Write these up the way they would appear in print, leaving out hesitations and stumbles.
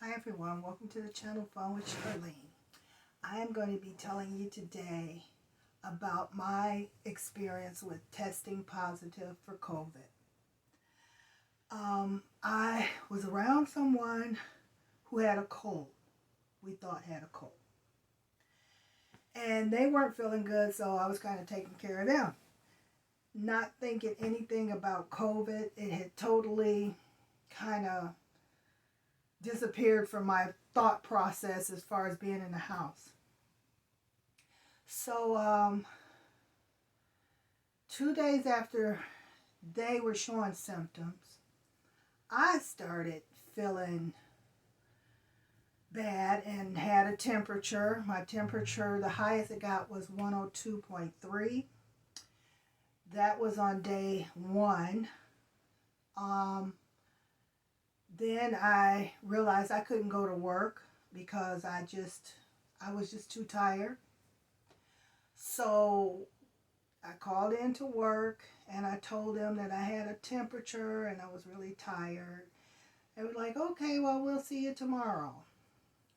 Hi everyone, welcome to the channel Fun with Charlene. I am going to be telling you today about my experience with testing positive for COVID. I was around someone who had a cold, we thought had a cold. And they weren't feeling good, so I was kind of taking care of them. Not thinking anything about COVID. It had totally kind of disappeared from my thought process as far as being in the house. So 2 days after they were showing symptoms, I started feeling bad and had a temperature. My temperature, the highest it got was 102.3. That was on day one. Then I realized I couldn't go to work because I was just too tired. So I called in to work and I told them that I had a temperature and I was really tired. They were like, okay, well, we'll see you tomorrow.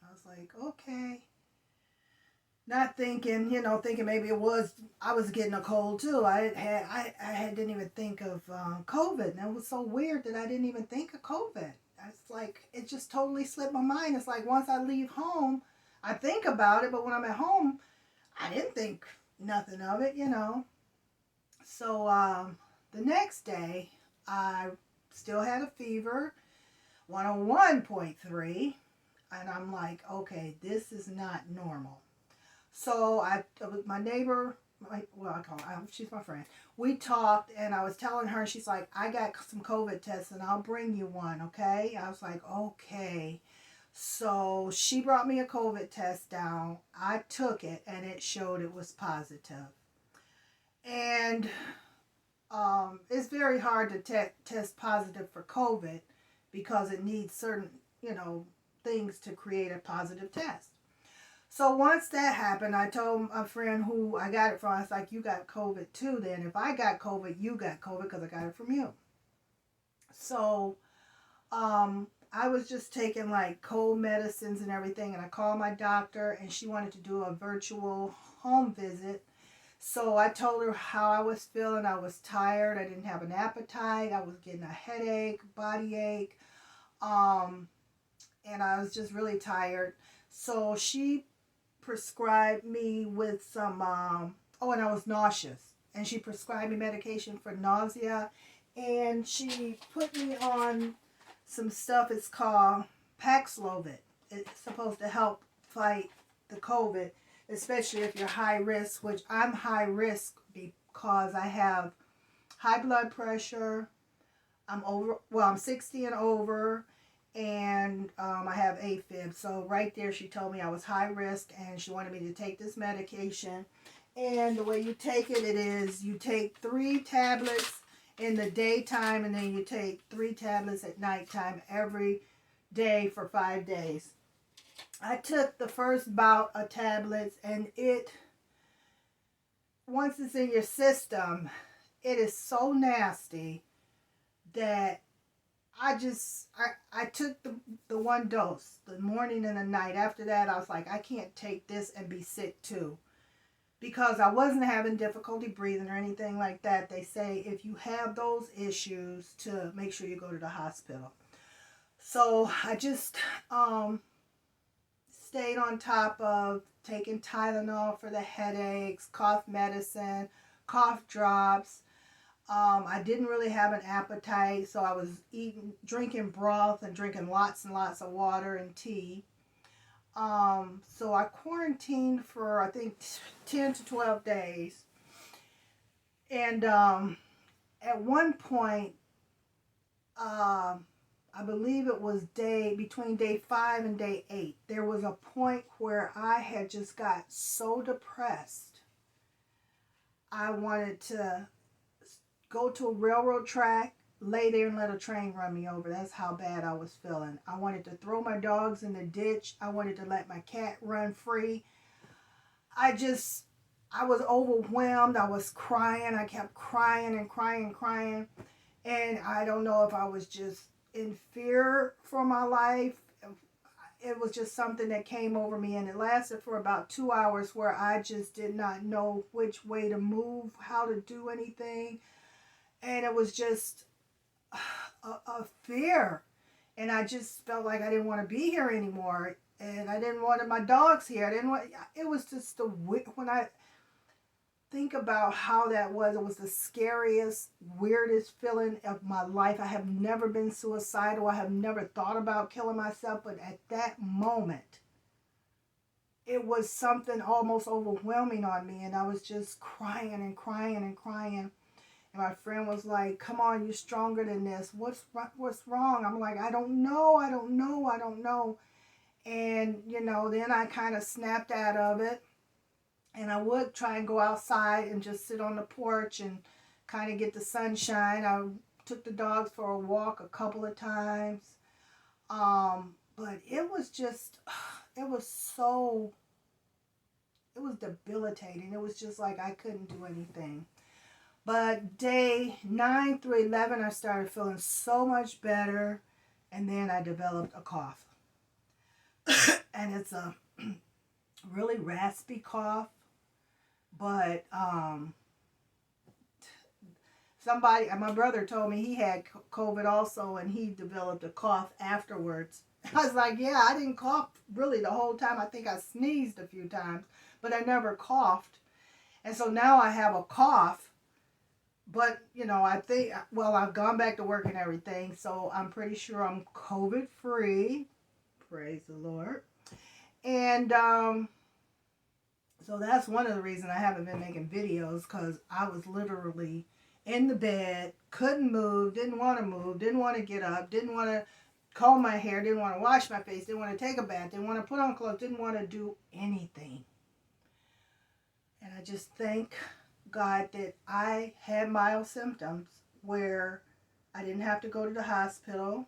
I was like, okay. Not thinking, thinking maybe I was getting a cold too. Didn't even think of COVID. And it was so weird that I didn't even think of COVID. It's like, it just totally slipped my mind. It's like once I leave home, I think about it. But when I'm at home, I didn't think nothing of it. So the next day, I still had a fever, 101.3. And I'm like, okay, this is not normal. So my neighbor, I call her, she's my friend. We talked and I was telling her, she's like, I got some COVID tests and I'll bring you one, okay? I was like, okay. So she brought me a COVID test down. I took it and it showed it was positive. And it's very hard to test positive for COVID because it needs certain, things to create a positive test. So once that happened, I told a friend who I got it from, I was like, you got COVID too then. If I got COVID, you got COVID because I got it from you. So I was just taking like cold medicines and everything, and I called my doctor and she wanted to do a virtual home visit. So I told her how I was feeling. I was tired. I didn't have an appetite. I was getting a headache, body ache, and I was just really tired. So she prescribed me with some, and I was nauseous. And she prescribed me medication for nausea. And she put me on some stuff, it's called Paxlovid. It's supposed to help fight the COVID, especially if you're high risk, which I'm high risk because I have high blood pressure. I'm 60 and over, and I have AFib. So right there she told me I was high risk and she wanted me to take this medication. And the way you take it is you take 3 tablets in the daytime and then you take 3 tablets at nighttime every day for 5 days. I took the first bout of tablets and once it's in your system, it is so nasty that I took the one dose, the morning and the night. After that, I was like, I can't take this and be sick too. Because I wasn't having difficulty breathing or anything like that. They say if you have those issues, to make sure you go to the hospital. So I just stayed on top of taking Tylenol for the headaches, cough medicine, cough drops. I didn't really have an appetite, so I was drinking broth and drinking lots and lots of water and tea. So I quarantined for, I think, 10 to 12 days. And at one point, I believe it was between day 5 and day 8, there was a point where I had just got so depressed. I wanted to go to a railroad track, lay there and let a train run me over. That's how bad I was feeling. I wanted to throw my dogs in the ditch. I wanted to let my cat run free. I was overwhelmed. I was crying. I kept crying and crying and crying. And I don't know if I was just in fear for my life. it was just something that came over me, and it lasted for about 2 hours where I just did not know which way to move, how to do anything. And it was just a fear. And I just felt like I didn't want to be here anymore. And I didn't want my dogs here. It was just when I think about how that was, it was the scariest, weirdest feeling of my life. I have never been suicidal. I have never thought about killing myself. But at that moment, it was something almost overwhelming on me. And I was just crying and crying and crying. And my friend was like, come on, you're stronger than this. What's wrong? I'm like, I don't know. And, then I kind of snapped out of it. And I would try and go outside and just sit on the porch and kind of get the sunshine. I took the dogs for a walk a couple of times. But it was debilitating. It was just like I couldn't do anything. But day 9 through 11, I started feeling so much better. And then I developed a cough. And it's a really raspy cough. But my brother told me he had COVID also, and he developed a cough afterwards. I was like, yeah, I didn't cough really the whole time. I think I sneezed a few times, but I never coughed. And so now I have a cough. But, I think, I've gone back to work and everything, so I'm pretty sure I'm COVID-free. Praise the Lord. And so that's one of the reasons I haven't been making videos, because I was literally in the bed, couldn't move, didn't want to get up, didn't want to comb my hair, didn't want to wash my face, didn't want to take a bath, didn't want to put on clothes, didn't want to do anything. And I just thank God that I had mild symptoms where I didn't have to go to the hospital,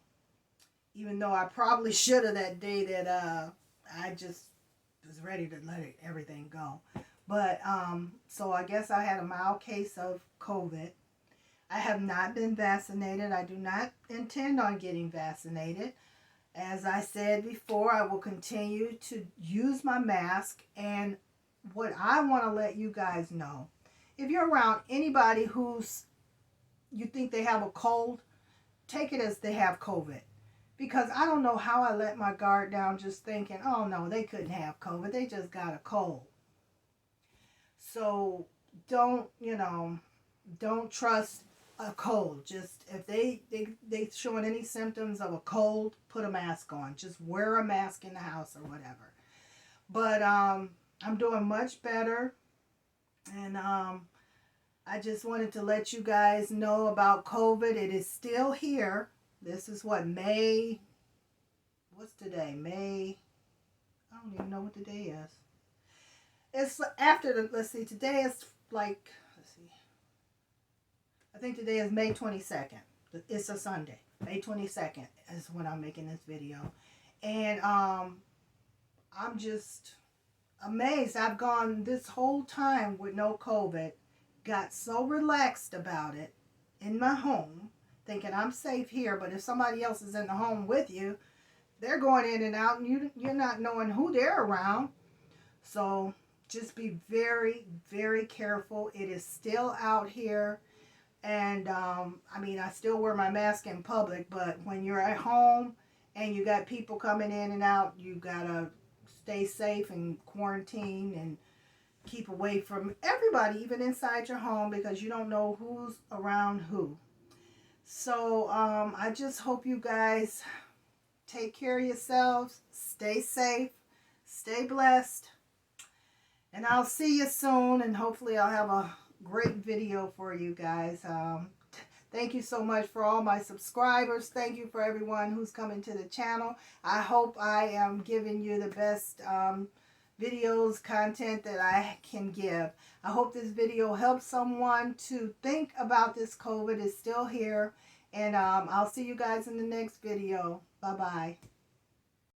even though I probably should have that day that I just was ready to let everything go. But so I guess I had a mild case of COVID. I have not been vaccinated. I do not intend on getting vaccinated. As I said before, I will continue to use my mask. And what I want to let you guys know, if you're around anybody you think they have a cold, take it as they have COVID. Because I don't know how I let my guard down just thinking, oh no, they couldn't have COVID. They just got a cold. So don't trust a cold. Just if they showing any symptoms of a cold, put a mask on. Just wear a mask in the house or whatever. But I'm doing much better. And I just wanted to let you guys know about COVID. It is still here. This is May. What's today? May. I don't even know what the day is. It's after today is I think today is May 22nd. It's a Sunday. May 22nd is when I'm making this video. And I'm just amazed. I've gone this whole time with no COVID. Got so relaxed about it in my home, thinking I'm safe here, but if somebody else is in the home with you, they're going in and out, and you're not knowing who they're around. So just be very, very careful. It is still out here, and I still wear my mask in public, but when you're at home and you got people coming in and out, you gotta stay safe and quarantine and keep away from everybody, even inside your home, because you don't know who's around who. So I just hope you guys take care of yourselves, stay safe, stay blessed, and I'll see you soon, and hopefully I'll have a great video for you guys. Thank you so much for all my subscribers. Thank you for everyone who's coming to the channel. I hope I am giving you the best videos, content that I can give. I hope this video helps someone to think about this COVID. It's still here. And I'll see you guys in the next video. Bye-bye.